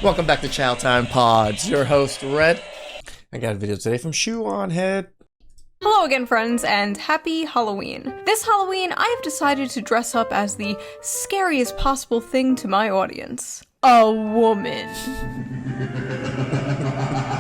Welcome back to Chow Time Pods. Your host, Red. I got a video today from Shoe on Head. Hello again, friends, and happy Halloween. This Halloween, I have decided to dress up as the scariest possible thing to my audience. A woman.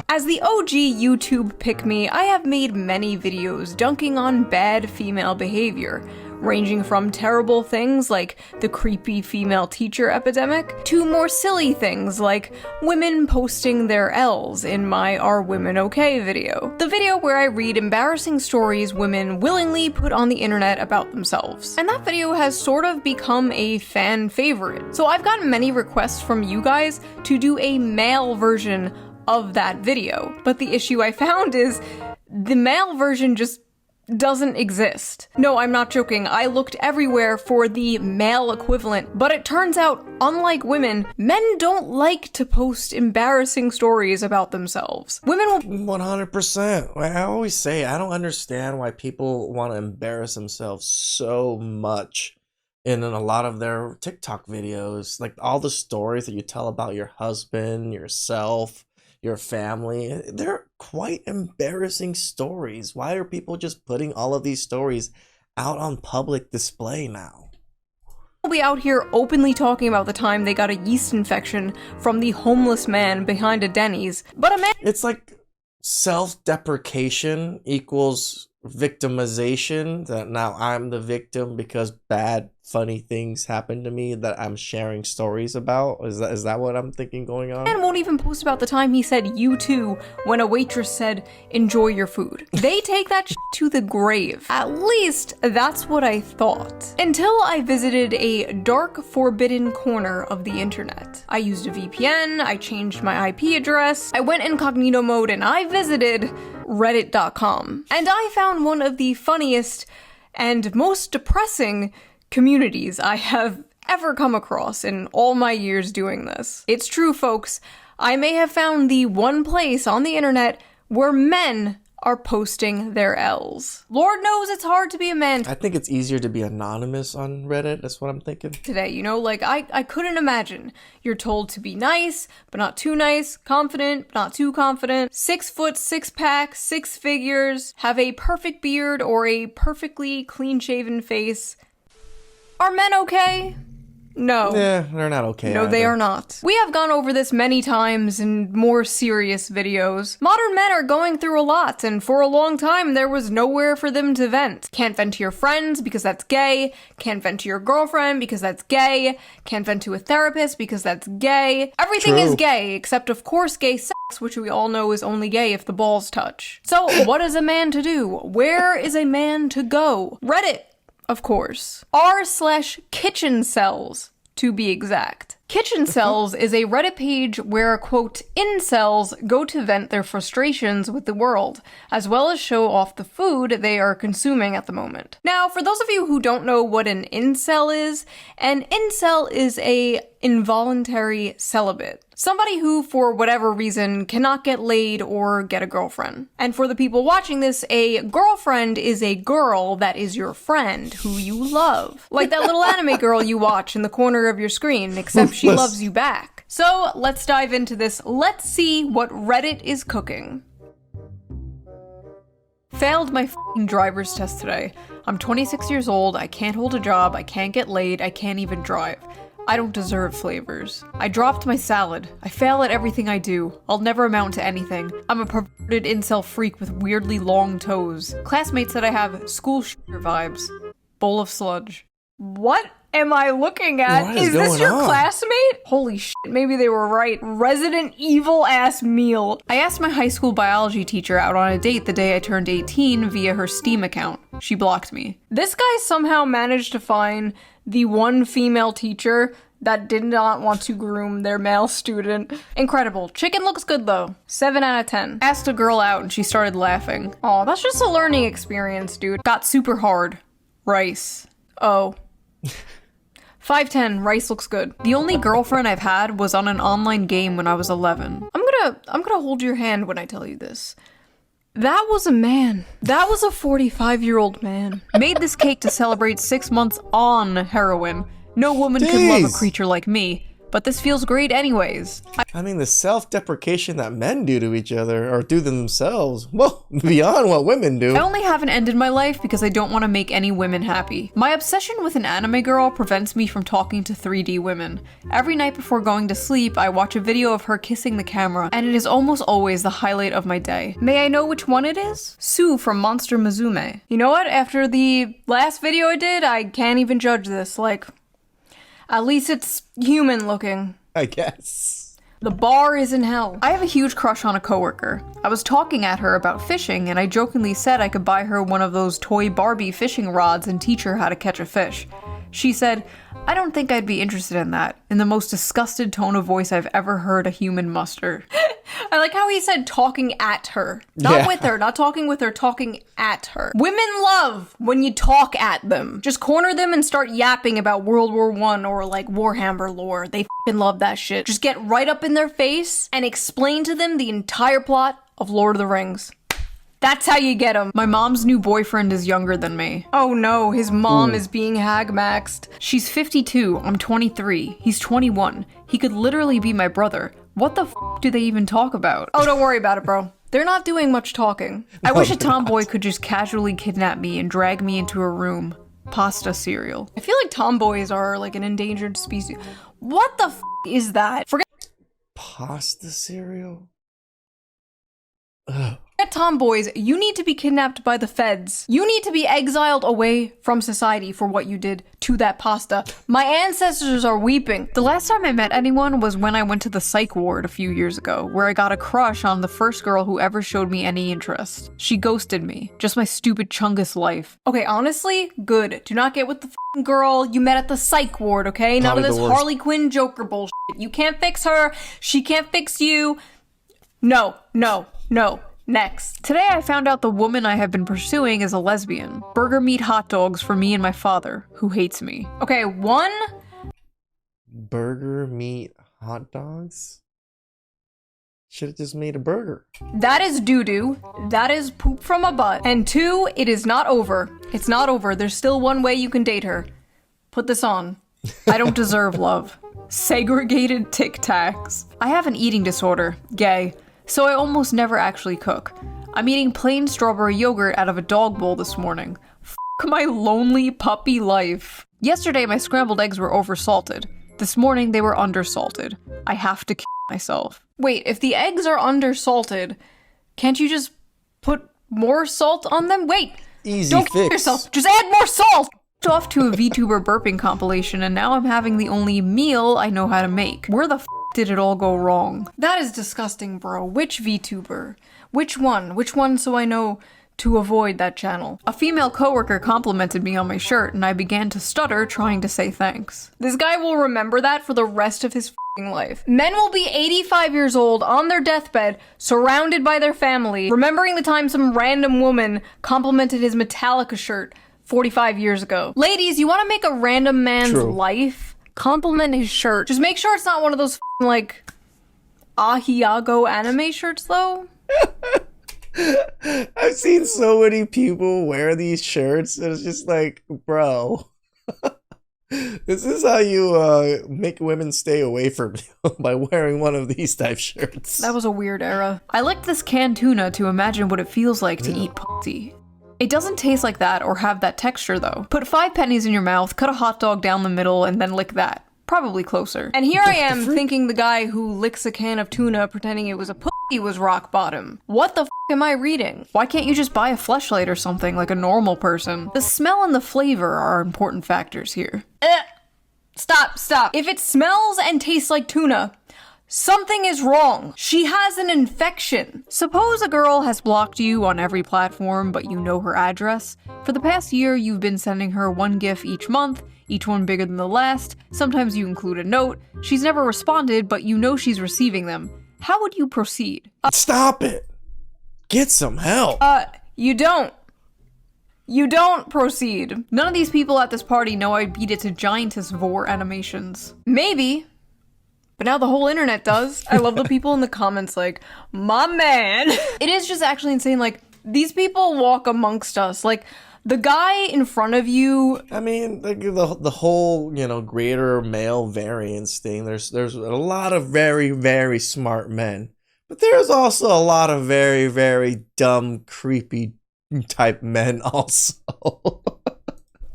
As the OG YouTube pick-me, I have made many videos dunking on bad female behavior, ranging from terrible things like the creepy female teacher epidemic, to more silly things like women posting their L's in my Are Women Okay video. The video where I read embarrassing stories women willingly put on the internet about themselves. And that video has sort of become a fan favorite. So I've gotten many requests from you guys to do a male version of that video. But the issue I found is the male version just doesn't exist. No, I'm not joking. I looked everywhere for the male equivalent, but it turns out, unlike women, men don't like to post embarrassing stories about themselves. Women will 100%. I always say, I don't understand why people want to embarrass themselves so much in a lot of their TikTok videos. Like all the stories that you tell about your husband, yourself, your family, they're quite embarrassing stories. Why are people just putting all of these stories out on public display now? be out here openly talking about the time they got a yeast infection from the homeless man behind a Denny's, but a man— It's like self-deprecation equals victimization, that now I'm the victim because bad funny things happen to me that I'm sharing stories about. Is that what I'm thinking going on? Man won't even post about the time he said "you too" when a waitress said "enjoy your food." They take that to the grave. At least that's what I thought. Until I visited a dark, forbidden corner of the internet. I used a VPN, I changed my IP address, I went incognito mode, and I visited reddit.com. And I found one of the funniest and most depressing communities I have ever come across in all my years doing this. It's true, folks. I may have found the one place on the internet where men are posting their L's. Lord knows it's hard to be a man I think it's easier to be anonymous on Reddit. That's what I'm thinking. today, you know? Like, I couldn't imagine. You're told to be nice, but not too nice, confident, but not too confident, 6 foot, 6 pack, 6 figures, have a perfect beard or a perfectly clean-shaven face. Are men okay? No. Yeah, they're not okay. No, they either. are not. We have gone over this many times in more serious videos. Modern men are going through a lot, and for a long time there was nowhere for them to vent. Can't vent to your friends because that's gay. Can't vent to your girlfriend because that's gay. Can't vent to a therapist because that's gay. Everything is gay, except of course gay sex, which we all know is only gay if the balls touch. So what is a man to do? Where is a man to go? Reddit. Of course. r/kitchencels, to be exact. Kitchencels is a Reddit page where, quote, incels go to vent their frustrations with the world, as well as show off the food they are consuming at the moment. Now, for those of you who don't know what an incel is a involuntary celibate. Somebody who, for whatever reason, cannot get laid or get a girlfriend. And for the people watching this, a girlfriend is a girl that is your friend, who you love. Like that little anime girl you watch in the corner of your screen, except she loves you back. So, let's dive into this. Let's see what Reddit is cooking. Failed my f***ing driver's test today. I'm 26 years old, I can't hold a job, I can't get laid, I can't even drive. I don't deserve flavors. I dropped my salad. I fail at everything I do. I'll never amount to anything. I'm a perverted incel freak with weirdly long toes. Classmates said I have school shooter vibes. Bowl of sludge. What am I looking at? What is this going your on? classmate? Holy shit, maybe they were right. Resident evil ass meal. I asked my high school biology teacher out on a date the day I turned 18 via her Steam account. She blocked me. This guy somehow managed to find the one female teacher that did not want to groom their male student. Incredible. Chicken looks good though. 7 out of 10. Asked a girl out and she started laughing. Aw, that's just a learning experience, dude. Got super hard. Rice. Oh. 5'10", rice looks good. The only girlfriend I've had was on an online game when I was 11. I'm gonna hold your hand when I tell you this. That was a man. That was a 45-year-old man. Made this cake to celebrate 6 months on heroin. No woman could love a creature like me, but this feels great anyways. I mean, the self-deprecation that men do to each other, or do themselves, well, beyond what women do. I only haven't ended my life because I don't want to make any women happy. My obsession with an anime girl prevents me from talking to 3D women. Every night before going to sleep, I watch a video of her kissing the camera, and it is almost always the highlight of my day. May I know which one it is? Sue from Monster Musume. You know what? After the last video I did, I can't even judge this. Like, at least it's human looking. I guess. The bar is in hell. I have a huge crush on a coworker. I was talking at her about fishing, and I jokingly said I could buy her one of those toy Barbie fishing rods and teach her how to catch a fish. She said, "I don't think I'd be interested in that," in the most disgusted tone of voice I've ever heard a human muster. I like how he said talking at her. Not with her, not talking with her, talking at her. Women love when you talk at them. Just corner them and start yapping about World War I or like Warhammer lore. They f***ing love that shit. Just get right up in their face and explain to them the entire plot of Lord of the Rings. That's how you get them. My mom's new boyfriend is younger than me. Oh no, his mom is being hag-maxed. She's 52, I'm 23, he's 21. He could literally be my brother. What the f*** do they even talk about? Oh, don't worry about it, bro. They're not doing much talking. I wish a tomboy could just casually kidnap me and drag me into a room. Pasta cereal. I feel like tomboys are like an endangered species. What the f*** is that? Forget Pasta cereal? Ugh. tomboys, you need to be kidnapped by the feds. You need to be exiled away from society for what you did to that pasta. My ancestors are weeping. The last time I met anyone was when I went to the psych ward a few years ago, where I got a crush on the first girl who ever showed me any interest. She ghosted me. Just my stupid Chungus life. Okay, honestly, good. Do not get with the f***ing girl you met at the psych ward, okay? None of this Harley Quinn Joker bullshit. You can't fix her. She can't fix you. No, no, no. Next. Today I found out the woman I have been pursuing is a lesbian. Burger meat hot dogs for me and my father, who hates me. Okay, one. Burger meat hot dogs? Should have just made a burger. That is doo-doo. That is poop from a butt. And two, it is not over. It's not over. There's still one way you can date her. Put this on. I don't deserve love. Segregated Tic Tacs. I have an eating disorder. Gay. So I almost never actually cook. I'm eating plain strawberry yogurt out of a dog bowl this morning. F*** my lonely puppy life. Yesterday my scrambled eggs were oversalted. This morning they were undersalted. I have to kill myself. Wait, if the eggs are undersalted, can't you just put more salt on them? Wait! Easy don't fix. Yourself. Just add more salt! Off to a VTuber burping compilation, and now I'm having the only meal I know how to make. Where the f did it all go wrong? That is disgusting, bro. Which VTuber? Which one? Which one so I know to avoid that channel? A female coworker complimented me on my shirt, and I began to stutter trying to say thanks. This guy will remember that for the rest of his f***ing life. Men will be 85 years old on their deathbed, surrounded by their family, remembering the time some random woman complimented his Metallica shirt 45 years ago. Ladies, you want to make a random man's life? Compliment his shirt. Just make sure it's not one of those like Ahiago anime shirts though. I've seen so many people wear these shirts and it's just like, bro, this is how you make women stay away from you, by wearing one of these type shirts. That was a weird era. I licked this canned tuna to imagine what it feels like to eat pussy. It doesn't taste like that or have that texture though. Put 5 pennies in your mouth, cut a hot dog down the middle, and then lick that. Probably closer. And here I am thinking the guy who licks a can of tuna pretending it was a pussy was rock bottom. What the f am I reading? Why can't you just buy a fleshlight or something like a normal person? The smell and the flavor are important factors here. Stop. If it smells and tastes like tuna, something is wrong. She has an infection. Suppose a girl has blocked you on every platform, but you know her address. For the past year, you've been sending her one GIF each month, each one bigger than the last. Sometimes you include a note. She's never responded, but you know she's receiving them. How would you proceed? Stop it. Get some help. You don't. You don't proceed. None of these people at this party know I beat it to giantess vor animations. Maybe. But now the whole internet does. I love the people in the comments like, my man. It is just actually insane. Like, these people walk amongst us. Like, The guy in front of you, I mean, the whole, greater male variance thing. There's a lot of very, very smart men, but there's also a lot of very, very dumb, creepy type men also.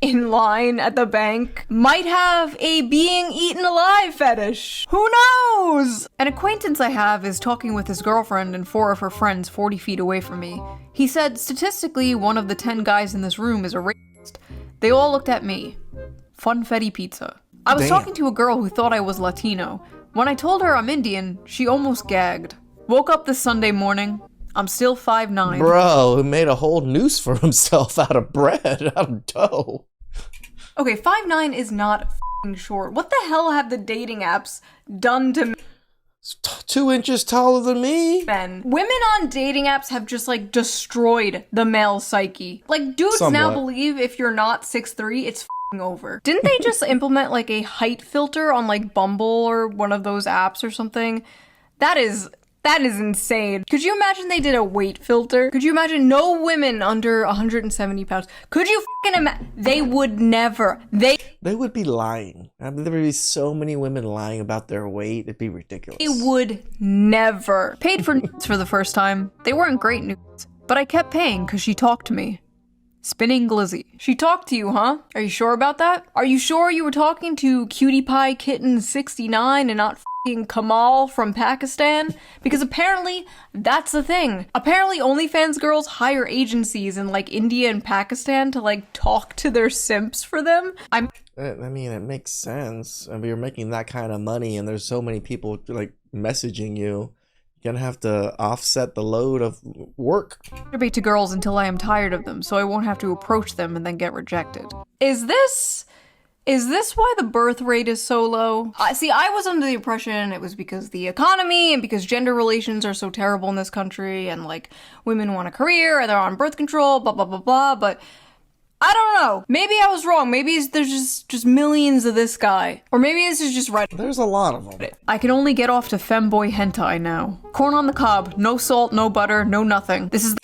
in line at the bank might have a being eaten alive fetish. Who knows? An acquaintance I have is talking with his girlfriend and 4 of her friends 40 feet away from me. He said statistically 1 of the 10 guys in this room is a racist. They all looked at me. Funfetti pizza. I was talking to a girl who thought I was Latino. When I told her I'm Indian, she almost gagged. Woke up this Sunday morning. I'm still 5'9". Bro, who made a whole noose for himself out of bread, out of dough. Okay, 5'9" is not f***ing short. What the hell have the dating apps done to 2 inches taller than me. men? Women on dating apps have just, like, destroyed the male psyche. Like, dudes now Somewhat. believe if you're not 6'3", it's f***ing over. Didn't they just implement, like, a height filter on, like, Bumble or one of those apps or something? That is insane. Could you imagine they did a weight filter? Could you imagine no women under 170 pounds? Could you fucking imagine? They would never. They would be lying. I mean, there would be so many women lying about their weight. It'd be ridiculous. would never. Paid for nudes for the first time. They weren't great nudes, but I kept paying because she talked to me. Spinning glizzy. She talked to you, huh? Are you sure about that? Are you sure you were talking to Cutie Pie Kitten 69 and not f***ing Kamal from Pakistan? Because apparently that's the thing. Apparently OnlyFans girls hire agencies in like India and Pakistan to like talk to their simps for them. I mean, it makes sense. I mean, you're making that kind of money and there's so many people like messaging you. You're gonna have to offset the load of work. Masturbate to girls until I am tired of them, so I won't have to approach them and then get rejected. Is this why the birth rate is so low? See, I was under the impression it was because the economy and because gender relations are so terrible in this country and like women want a career and they're on birth control, blah blah blah blah, but I don't know. Maybe I was wrong. Maybe there's just millions of this guy. Or maybe this is just Reddit. There's a lot of them. I can only get off to femboy hentai now. Corn on the cob, no salt, no butter, no nothing. This is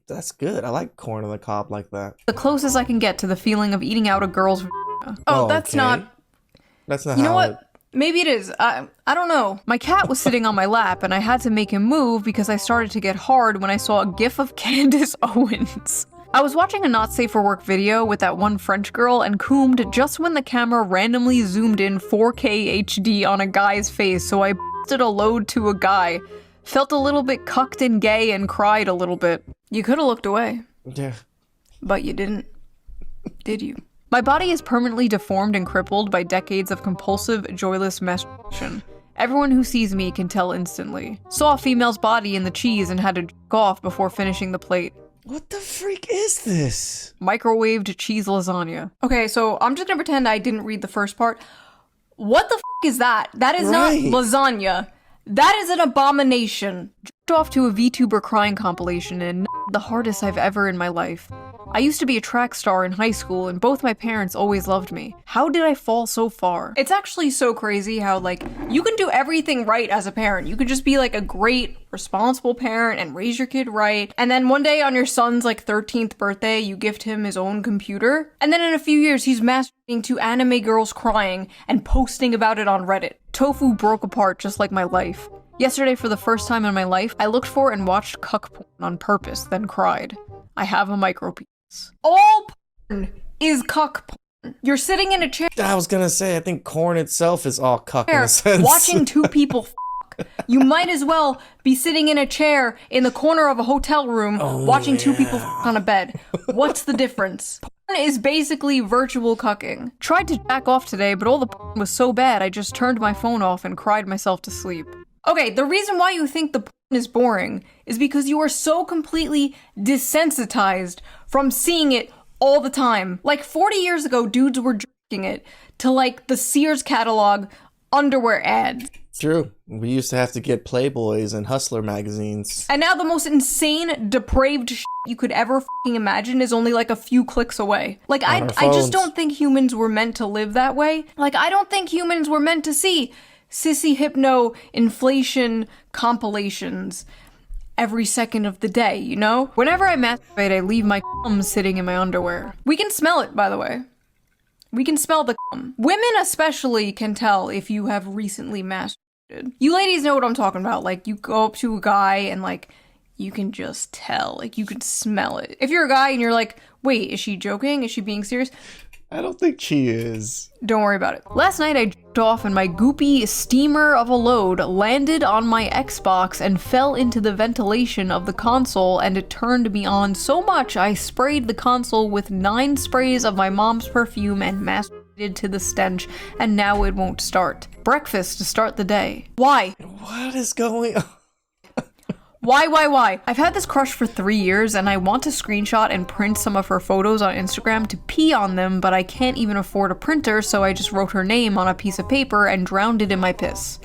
That's good. I like corn on the cob like that. the closest I can get to the feeling of eating out a girl's vagina. Oh, that's okay. not... That's not You how know what? Maybe it is. I don't know. My cat was sitting on my lap and I had to make him move because I started to get hard when I saw a gif of Candace Owens. I was watching a not safe for work video with that one French girl and coomed just when the camera randomly zoomed in 4K HD on a guy's face, so I busted a load to a guy. Felt a little bit cucked and gay and cried a little bit. You could have looked away. Yeah. But you didn't. Did you? My body is permanently deformed and crippled by decades of compulsive, joyless masturbation. Everyone who sees me can tell instantly. Saw a female's body in the cheese and had to jerk off before finishing the plate. What the freak is this? Microwaved cheese lasagna. Okay, so I'm just gonna pretend I didn't read the first part. What the f is that? That is Right. not lasagna. That is an abomination. Jerked off to a VTuber crying compilation and the hardest I've ever in my life. I used to be a track star in high school and both my parents always loved me. How did I fall so far? It's actually so crazy how like you can do everything right as a parent. You could just be like a great responsible parent and raise your kid right. And then one day on your son's like 13th birthday, you gift him his own computer. And then in a few years, he's masturbating to anime girls crying and posting about it on Reddit. Tofu broke apart just like my life. Yesterday, for the first time in my life, I looked for and watched cuck porn on purpose, then cried. I have a micropenis. All porn is cuck porn. You're sitting in a chair I was gonna say, I think corn itself is all cuck in a sense. watching 2 people fuck. You might as well be sitting in a chair in the corner of a hotel room watching 2 people fuck on a bed. What's the difference? Porn is basically virtual cucking. Tried to jack off today, but all the porn was so bad I just turned my phone off and cried myself to sleep. Okay, the reason why you think the porn is boring is because you are so completely desensitized from seeing it all the time. Like 40 years ago, dudes were jerking it to like the Sears catalog underwear ads. True. We used to have to get Playboys and Hustler magazines. And now the most insane, depraved shit you could ever fucking imagine is only like a few clicks away. Like I our just phones. don't think humans were meant to live that way. Like I don't think humans were meant to see sissy hypno inflation compilations every second of the day, you know? Whenever I masturbate, I leave my cum sitting in my underwear. We can smell it, by the way. We can smell the cum. Women especially can tell if you have recently masturbated. You ladies know what I'm talking about. Like, you go up to a guy and, like, you can just tell. Like, you can smell it. If you're a guy and you're like, wait, is she joking? Is she being serious? I don't think she is. Don't worry about it. Last night I jerked off and my goopy steamer of a load landed on my Xbox and fell into the ventilation of the console, and it turned me on so much I sprayed the console with 9 sprays of my mom's perfume and masturbated to the stench, and now it won't start. Breakfast to start the day. Why? What is going on? Why? I've had this crush for 3 years and I want to screenshot and print some of her photos on Instagram to pee on them, but I can't even afford a printer, so I just wrote her name on a piece of paper and drowned it in my piss.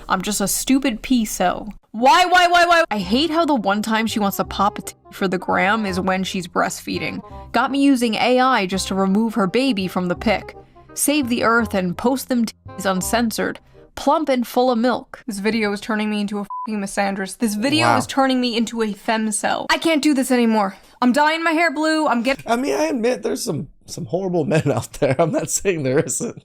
I'm just a stupid pee cell. Why? I hate how the one time she wants to pop a titty for the gram is when she's breastfeeding. Got me using AI just to remove her baby from the pic. Save the earth and post them titties uncensored. Plump and full of milk. This video is turning me into a fucking misandrist. This video is turning me into a femcel. I can't do this anymore. I'm dyeing my hair blue. I mean, I admit there's some horrible men out there. I'm not saying there isn't,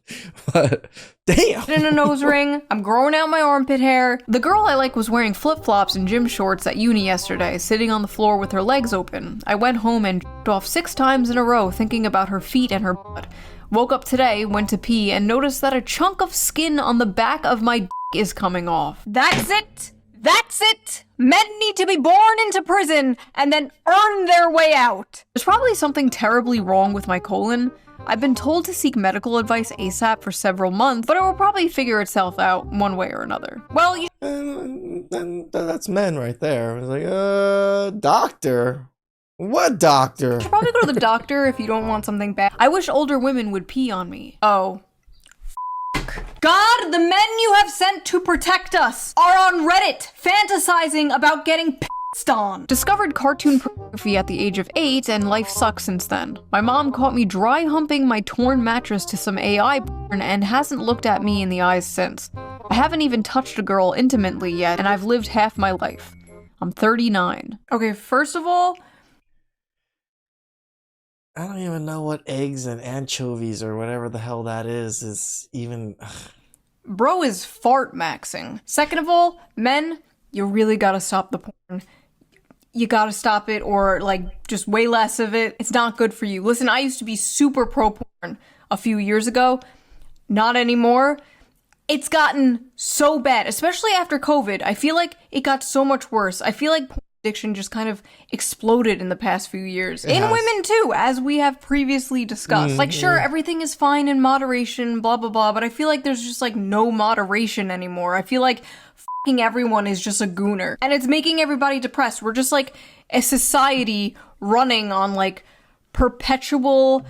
but damn. In a nose ring. I'm growing out my armpit hair. The girl I like was wearing flip-flops and gym shorts at uni yesterday, sitting on the floor with her legs open. I went home and jerked off 6 times in a row thinking about her feet and her butt. Woke up today, went to pee, and noticed that a chunk of skin on the back of my dick is coming off. That's it! That's it! Men need to be born into prison and then earn their way out. There's probably something terribly wrong with my colon. I've been told to seek medical advice ASAP for several months, but it will probably figure itself out one way or another. Well, and that's men right there. It's like, doctor. What doctor? You should probably go to the doctor if you don't want something bad. I wish older women would pee on me. Oh. God, the men you have sent to protect us are on Reddit fantasizing about getting pissed on. Discovered cartoon pornography at the age of 8 and life sucks since then. My mom caught me dry humping my torn mattress to some AI porn and hasn't looked at me in the eyes since. I haven't even touched a girl intimately yet, and I've lived half my life. I'm 39. Okay, first of all, I don't even know what eggs and anchovies or whatever the hell that is even. Bro is fart maxing. Second of all, men, you really gotta stop the porn. You gotta stop it, or like just way less of it. It's not good for you. Listen, I used to be super pro porn a few years ago. Not anymore. It's gotten so bad, especially after COVID. I feel like it got so much worse. I feel like porn addiction just kind of exploded in the past few years. In women too, as we have previously discussed. Like, sure, everything is fine in moderation, blah, blah, blah, but I feel like there's just like no moderation anymore. I feel like fucking everyone is just a gooner. And it's making everybody depressed. We're just like a society running on like perpetual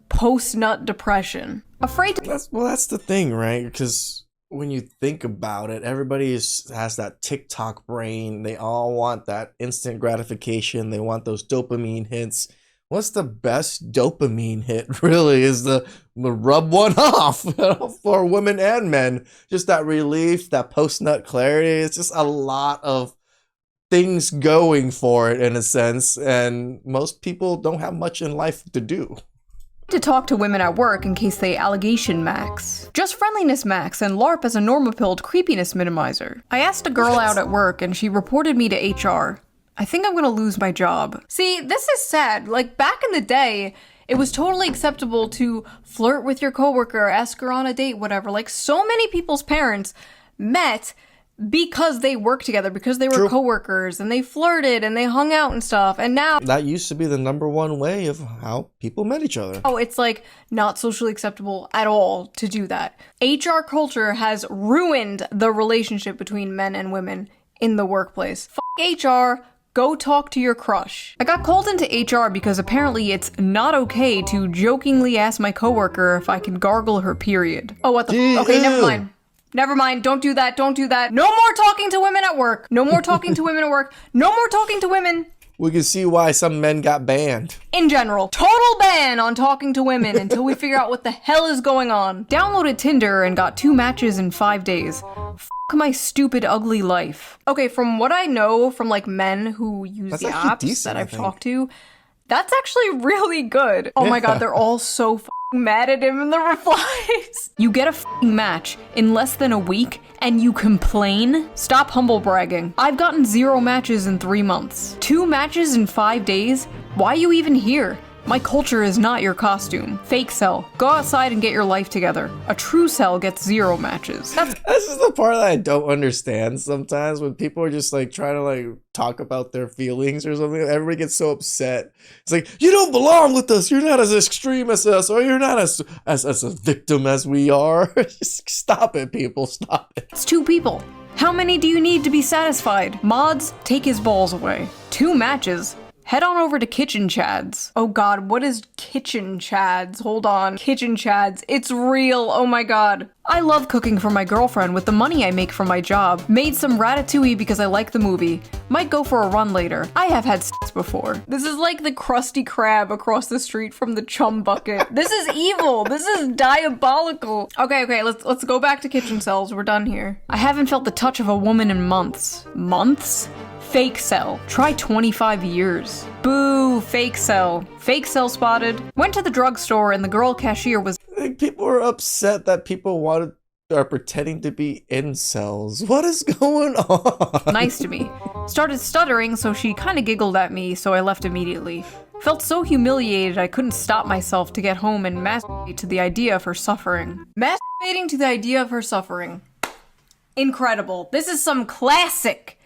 post-nut depression. Afraid to- that's the thing, right? Because when you think about it, everybody has that TikTok brain. They all want that instant gratification. They want those dopamine hits. What's the best dopamine hit, really, is the rub one off for women and men. Just that relief, that post-nut clarity. It's just a lot of things going for it, in a sense. And most people don't have much in life to do. To talk to women at work in case they allegation max. Just friendliness max and LARP as a normapilled creepiness minimizer. I asked a girl out at work and she reported me to HR. I think I'm gonna lose my job. See, this is sad. Like, back in the day, it was totally acceptable to flirt with your coworker, ask her on a date, whatever. Like, so many people's parents met because they worked together, because they were coworkers, and they flirted and they hung out and stuff. And now that used to be the #1 way of how people met each other. Oh, it's like not socially acceptable at all to do that. HR culture has ruined the relationship between men and women in the workplace. Fuck HR. Go talk to your crush. I got called into HR because apparently it's not okay to jokingly ask my coworker if I can gargle her period. Oh, what the Okay, never mind. Never mind, don't do that, don't do that. No more talking to women at work. No more talking to women at work. No more talking to women. We can see why some men got banned. In general, total ban on talking to women until we figure out what the hell is going on. Downloaded Tinder and got 2 matches in 5 days. my stupid, ugly life. Okay, from what I know from like men who use That's the actually apps decent, that I I've think. talked to, that's actually really good. Oh my god, they're all so mad at him in the replies. You get a match in less than a week and you complain? Stop humble bragging. I've gotten 0 matches in 3 months. 2 matches in 5 days? Why are you even here? My culture is not your costume. Fake cell. Go outside and get your life together. A true cell gets 0 matches. This is the part that I don't understand sometimes when people are just like trying to like talk about their feelings or something. Everybody gets so upset. It's like, you don't belong with us. You're not as extreme as us, or you're not as a victim as we are. Just stop it, people. Stop it. It's 2 people. How many do you need to be satisfied? Mods, take his balls away. 2 matches. Head on over to Kitchen Chads. Oh god, what is Kitchen Chads? Hold on. Kitchen Chads. It's real. Oh my god. I love cooking for my girlfriend with the money I make from my job. Made some ratatouille because I like the movie. Might go for a run later. I have had sex before. This is like the Krusty Krab across the street from the chum bucket. This is evil. This is diabolical. Okay, let's go back to Kitchen Cells. We're done here. I haven't felt the touch of a woman in months. Months? Fake cell. Try 25 years. Boo, fake cell. Fake cell spotted. Went to the drugstore and the girl cashier was— Like, people are upset that people are pretending to be incels. What is going on? nice to me. Started stuttering, so she kinda giggled at me, so I left immediately. Felt so humiliated I couldn't stop myself to get home and masturbate to the idea of her suffering. Masturbating to the idea of her suffering. Incredible. This is some classic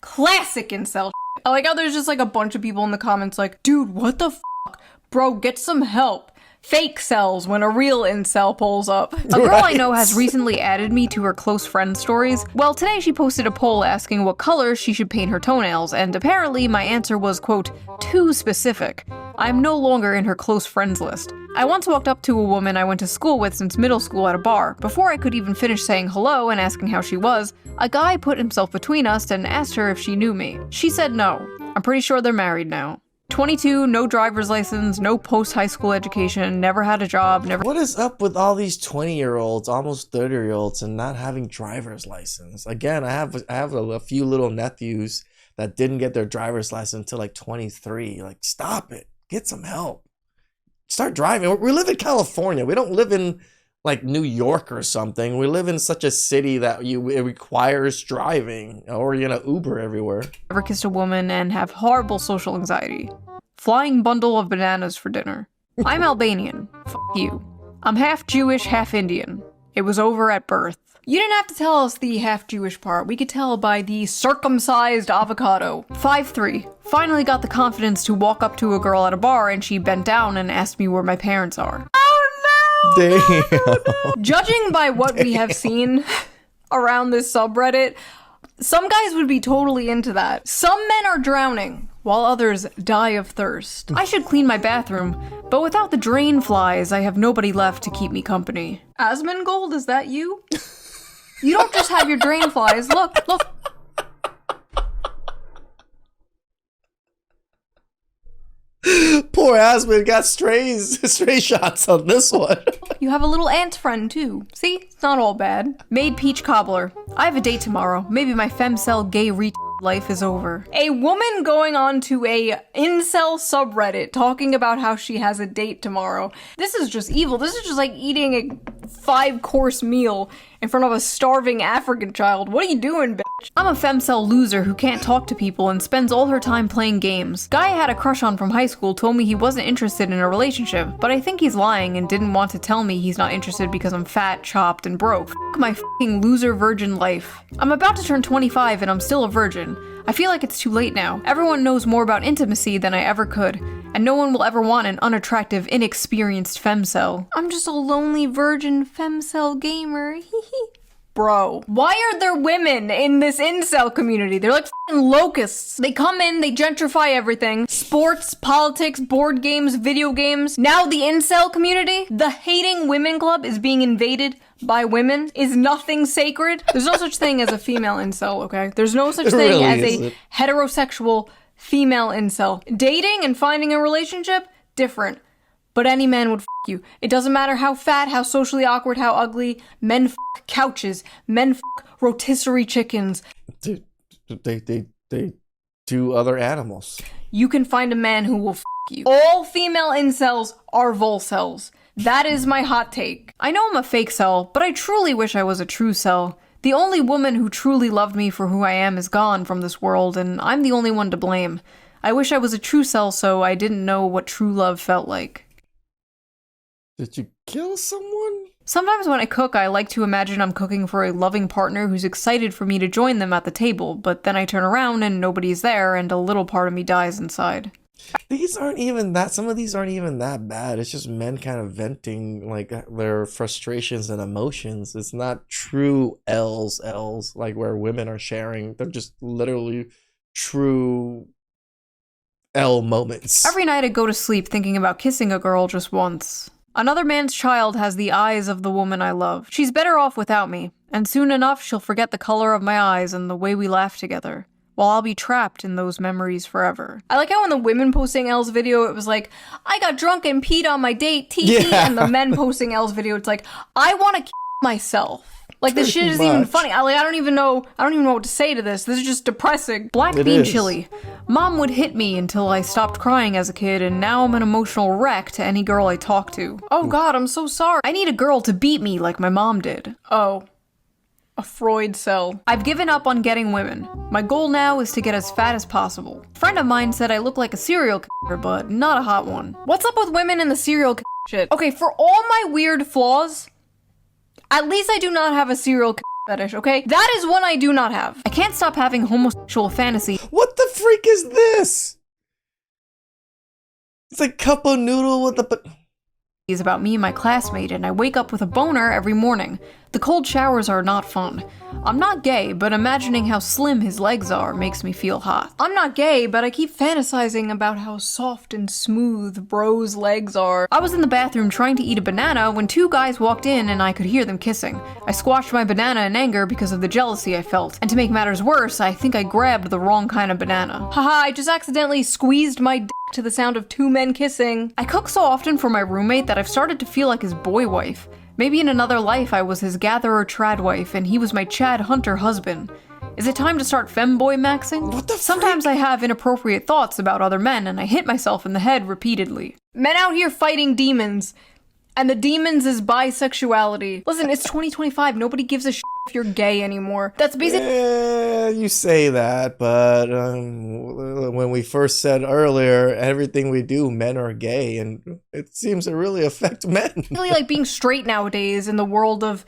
incel shit. I like how there's just like a bunch of people in the comments like, dude, what the fuck? Bro, get some help. Fake cells when a real incel pulls up. A girl I know has recently added me to her close friend stories. Well, today she posted a poll asking what color she should paint her toenails, and apparently my answer was, quote, too specific. I'm no longer in her close friends list. I once walked up to a woman I went to school with since middle school at a bar. Before I could even finish saying hello and asking how she was, a guy put himself between us and asked her if she knew me. She said no. I'm pretty sure they're married now. 22, no driver's license, no post-high school education, never had a job, never— What is up with all these 20-year-olds, almost 30-year-olds, and not having driver's license? Again, I have a few little nephews that didn't get their driver's license until like 23. Like, stop it. Get some help. Start driving. We live in California. We don't live in like New York or something. We live in such a city that it requires driving, or Uber everywhere. Never kissed a woman and have horrible social anxiety. Flying bundle of bananas for dinner. I'm Albanian. F you. I'm half Jewish, half Indian. It was over at birth. You didn't have to tell us the half Jewish part. We could tell by the circumcised avocado. 5'3". Finally got the confidence to walk up to a girl at a bar and she bent down and asked me where my parents are. Damn. Judging by what we have seen around this subreddit, some guys would be totally into that. Some men are drowning, while others die of thirst. I should clean my bathroom, but without the drain flies, I have nobody left to keep me company. Asmongold, is that you? You don't just have your drain flies. Look. Poor Asmund got stray shots on this one. You have a little ant friend too. See? It's not all bad. Made peach cobbler. I have a date tomorrow. Maybe my femcel gay life is over. A woman going on to a incel subreddit talking about how she has a date tomorrow. This is just evil. This is just like eating a 5-course meal in front of a starving African child. What are you doing, bitch? I'm a femcel loser who can't talk to people and spends all her time playing games. Guy I had a crush on from high school told me he wasn't interested in a relationship, but I think he's lying and didn't want to tell me he's not interested because I'm fat, chopped, and broke. F my f***ing loser virgin life. I'm about to turn 25 and I'm still a virgin. I feel like it's too late now. Everyone knows more about intimacy than I ever could, and no one will ever want an unattractive, inexperienced femcel. I'm just a lonely virgin femcel gamer. Bro, why are there women in this incel community? They're like f***ing locusts. They come in, they gentrify everything. Sports, politics, board games, video games. Now the incel community, the hating women club is being invaded by women. Is nothing sacred? There's no such thing as a female incel, okay? There's no such thing really as isn't. a heterosexual female incel. Dating and finding a relationship, different. But any man would f*** you. It doesn't matter how fat, how socially awkward, how ugly. Men f*** couches. Men f*** rotisserie chickens. Dude, they do other animals. You can find a man who will f you. All female incels are volcels. That is my hot take. I know I'm a fake cell, but I truly wish I was a true cell. The only woman who truly loved me for who I am is gone from this world, and I'm the only one to blame. I wish I was a true cell so I didn't know what true love felt like. Did you kill someone? Sometimes when I cook, I like to imagine I'm cooking for a loving partner who's excited for me to join them at the table, but then I turn around and nobody's there and a little part of me dies inside. These aren't even that, some of these aren't even that bad. It's just men kind of venting like their frustrations and emotions. It's not true L's like where women are sharing. They're just literally true L moments. Every night I go to sleep thinking about kissing a girl just once. Another man's child has the eyes of the woman I love. She's better off without me, and soon enough she'll forget the color of my eyes and the way we laugh together, while I'll be trapped in those memories forever. I like how in the women posting L's video, it was like, I got drunk and peed on my date, TT, and the men posting L's video, it's like, I want to kill myself. Like, this shit isn't even funny. I don't even know what to say to this. This is just depressing. Black bean chili. Mom would hit me until I stopped crying as a kid, and now I'm an emotional wreck to any girl I talk to. Oh god, I'm so sorry. I need a girl to beat me like my mom did. Oh. A Freud cell. I've given up on getting women. My goal now is to get as fat as possible. A friend of mine said I look like a serial killer, but not a hot one. What's up with women and the serial killer shit? Okay, for all my weird flaws, at least I do not have a serial fetish, okay? That is one I do not have. I can't stop having homosexual fantasy. What the freak is this? It's like cup of noodle with the... Is about me and my classmate, and I wake up with a boner every morning. The cold showers are not fun. I'm not gay, but imagining how slim his legs are makes me feel hot. I'm not gay, but I keep fantasizing about how soft and smooth bro's legs are. I was in the bathroom trying to eat a banana when two guys walked in and I could hear them kissing. I squashed my banana in anger because of the jealousy I felt, and to make matters worse, I think I grabbed the wrong kind of banana. Haha, I just accidentally squeezed my dick to the sound of two men kissing. I cook so often for my roommate that I've started to feel like his boy wife. Maybe in another life I was his gatherer trad wife and he was my Chad Hunter husband. Is it time to start femboy maxing? What the Sometimes I have inappropriate thoughts about other men and I hit myself in the head repeatedly. Men out here fighting demons. And the demons is bisexuality. Listen, it's 2025. Nobody gives a shit if you're gay anymore. That's basically... Yeah, you say that, but when we first said earlier, everything we do, men are gay, and it seems to really affect men. Really like being straight nowadays in the world of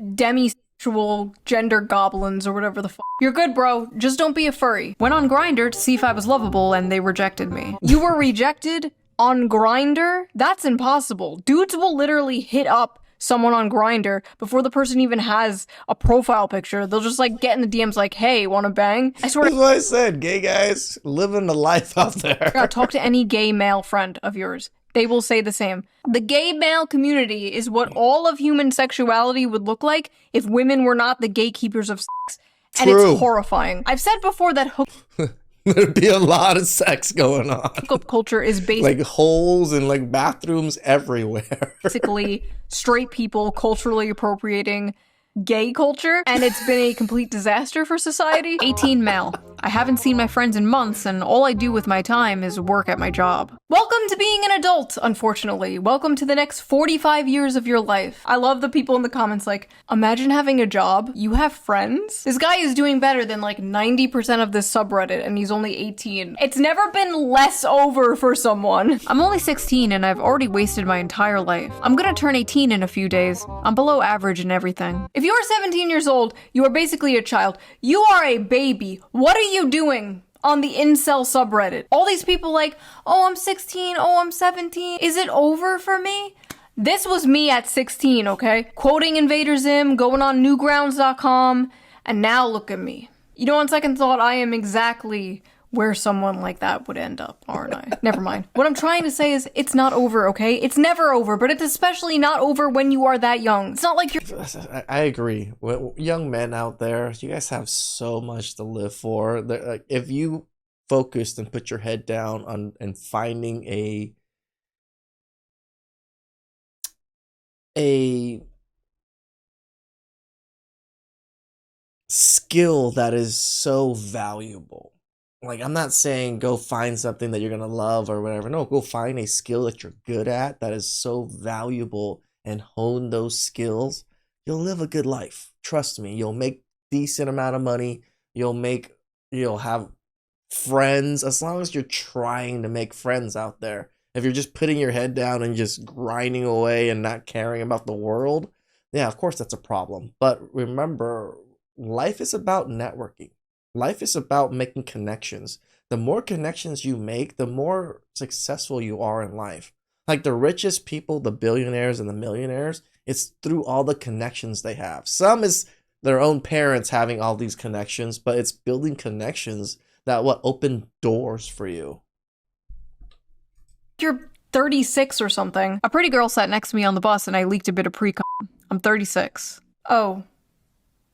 demisexual gender goblins or whatever the fuck. You're good, bro. Just don't be a furry. Went on Grindr to see if I was lovable, and they rejected me. You were rejected? On Grindr? That's impossible. Dudes will literally hit up someone on Grindr before the person even has a profile picture. They'll just like get in the DMs like, hey, wanna bang? I swear. That's what I said. Gay guys living the life out there. Talk to any gay male friend of yours. They will say the same. The gay male community is what all of human sexuality would look like if women were not the gatekeepers of sex. And it's horrifying. I've said before that there'd be a lot of sex going on. Hookup culture is like holes and like bathrooms everywhere. Basically, straight people culturally appropriating gay culture, and it's been a complete disaster for society. 18 male. I haven't seen my friends in months, and all I do with my time is work at my job. Welcome to being an adult, unfortunately. Welcome to the next 45 years of your life. I love the people in the comments like, imagine having a job, you have friends? This guy is doing better than like 90% of this subreddit, and he's only 18. It's never been less over for someone. I'm only 16, and I've already wasted my entire life. I'm gonna turn 18 in a few days. I'm below average in everything. If you're 17 years old, you are basically a child. You are a baby. What are you doing on the incel subreddit? All these people like, oh, I'm 16, oh, I'm 17. Is it over for me? This was me at 16, okay? Quoting Invader Zim, going on newgrounds.com, and now look at me. You know, on second thought, I am exactly where someone like that would end up, aren't I? Never mind. What I'm trying to say is, it's not over, okay? It's never over, but it's especially not over when you are that young. It's not like you're... I agree. Young men out there, you guys have so much to live for. Like, if you focused and put your head down on and finding a skill that is so valuable. Like, I'm not saying go find something that you're gonna love or whatever. No, go find a skill that you're good at that is so valuable and hone those skills. You'll live a good life. Trust me. You'll make decent amount of money. You'll have friends as long as you're trying to make friends out there. If you're just putting your head down and just grinding away and not caring about the world, yeah, of course that's a problem. But remember, life is about networking. Life is about making connections. The more connections you make, the more successful you are in life. Like the richest people, the billionaires and the millionaires, it's through all the connections they have. Some is their own parents having all these connections, but it's building connections that what open doors for you. You're 36 or something. A pretty girl sat next to me on the bus and I leaked a bit of pre-com. I'm 36. Oh.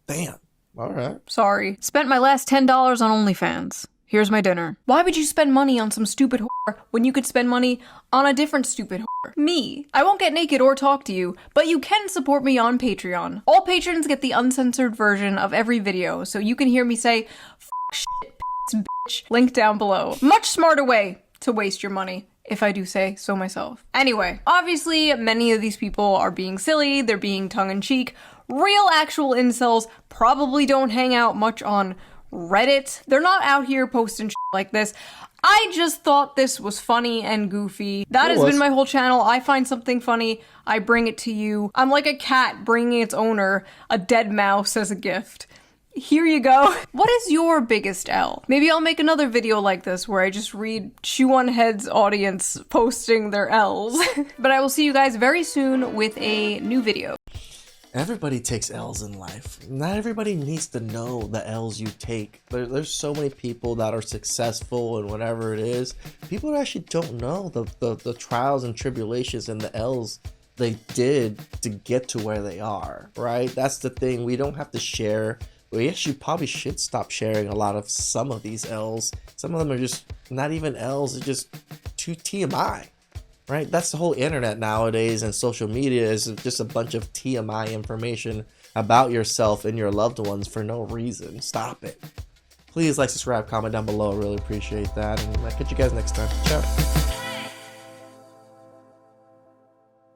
Damn. All right. Sorry. Spent my last $10 on OnlyFans. Here's my dinner. Why would you spend money on some stupid whore when you could spend money on a different stupid whore? Me. I won't get naked or talk to you, but you can support me on Patreon. All patrons get the uncensored version of every video, so you can hear me say, f shit, bitch, link down below. Much smarter way to waste your money, if I do say so myself. Anyway, obviously many of these people are being silly, they're being tongue-in-cheek. Real actual incels probably don't hang out much on Reddit. They're not out here posting shit like this. I just thought this was funny and goofy. That has been my whole channel. I find something funny, I bring it to you. I'm like a cat bringing its owner a dead mouse as a gift. Here you go. What is your biggest L? Maybe I'll make another video like this where I just read Chew on Head's audience posting their L's. But I will see you guys very soon with a new video. Everybody takes L's in life. Not everybody needs to know the L's you take. There's so many people that are successful and whatever it is. People that actually don't know the trials and tribulations and the L's they did to get to where they are, right? That's the thing. We don't have to share. We actually probably should stop sharing a lot of some of these L's. Some of them are just not even L's, it's just too TMI. Right? That's the whole internet nowadays, and social media is just a bunch of TMI information about yourself and your loved ones for no reason. Stop it. Please like, subscribe, comment down below. I really appreciate that. And I'll catch you guys next time. Ciao.